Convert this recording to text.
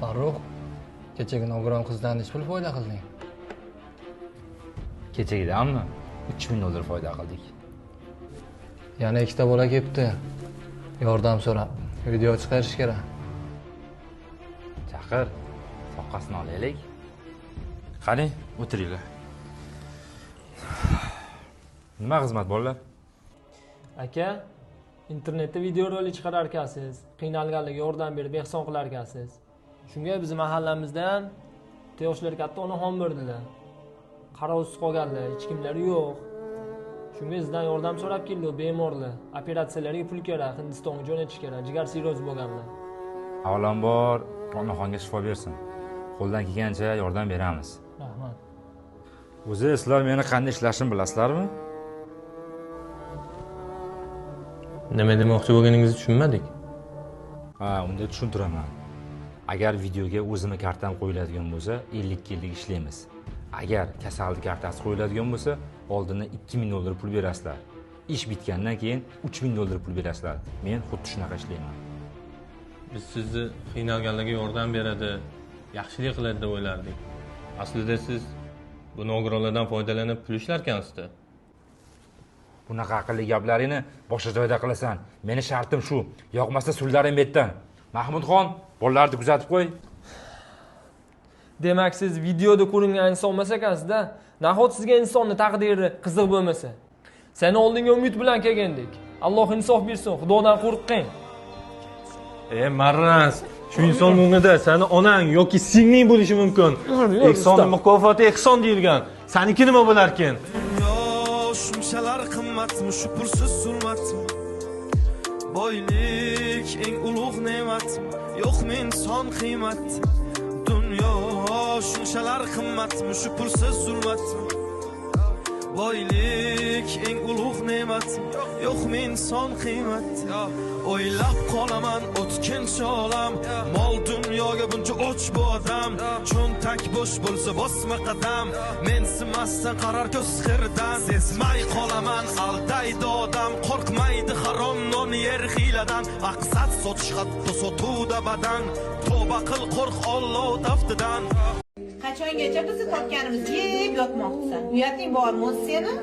Farruh, kechagi nogiron qizdan necha pul foyda qilding? Kechagidanmi? 3000 dollar foyda qildik. Yana ikkita bola kelibdi. Yordam so'rab, video chiqarish kerak. Chaqir, soqqasini olaylik. Qani, o'tiringlar. Nima xizmat bolalar? Aka, internetda video rolik chiqarar ekansiz, qiynalganlarga yordam berib ehson qilar ekansiz. Shunga biz mahallamizda ham yoshlar katta onaxon berdilar. Qarovsiz qolganlar, hech kimlari yo'q. Shunga sizdan yordam so'rab keldi, bemorlar. Operatsiyalarga pul kerak, Hindistonga jo'natish kerak, jigar sirrozi bo'lganlar. Avvalambor, onaxonga shifo bersin. Qo'ldan kelgancha yordam beramiz. Rahmat. O'zi sizlar meni qanday ishlashimni bilasizlarmi? Nima demoqchi bo'lganingizni tushunmadik. Ha, unda tushuntiraman. Agar videoga o'zimni kartam qo'yiladigan bo'lsa, 50 yillik ishlaymiz. Agar kasallik kartasi qo'yiladigan bo'lsa, oldindan 2000 dollar pul berasizlar. Ish bitgandan keyin 3000 dollar pul berasizlar. Men xuddi shunaqa ishlayman. Biz sizni qiynalganlarga yordam beradi, yaxshilik qiladi deb o'ylardik. Aslida siz bu nogironlardan foydalanib pul ishlarkansiz-da. Bunaqa aqlli gaplaringni boshqa joyda qilasan. Meni shartim shu. Yoqmasa sullaring betdan. Mahmudxon, bolalarni kuzatib qo'y. Demak, siz videoda ko'ringan inson emas ekansiz-da. Nahot sizga insonni taqdiri qiziq bo'lmasa. Seni oldinga umid bilan kelgandik. Alloh insof bersin, Xudodan qo'rqing. Marras, shu inson o'rnida seni onang yoki singling bo'lishi mumkin. Ehsonning mukofoti ehson deyilgan. Saniki nima bo'lar ekan? Shunchalar qimmatmi, shu pulsiz zulmatmi? Boylik eng ulug' ne'matmi? Yo'qmi inson qiymat? Dunyo shunchalar qimmatmi, shu pulsiz zulmatmi? Boylik eng ulug' ne'matmi? Yo'qmi inson qiymat? O'ylab qolaman o'tkinchi olam, mol dunyoga buncha och bu odam. Cho'ntak bo'sh bo'lsa bosma qadam, mensimasdan qarar ko'z xirdan. Sezmay qolaman aldaydi odam, qo'rqmaydi harom non yer hiyladan. Maqsad sotish hatto sotuvda badan, tavba qil qo'rq Alloh taftidan. Qachongacha bizni topganimizni yeb yotmoqchisan? Uyating bormi o'zi seni?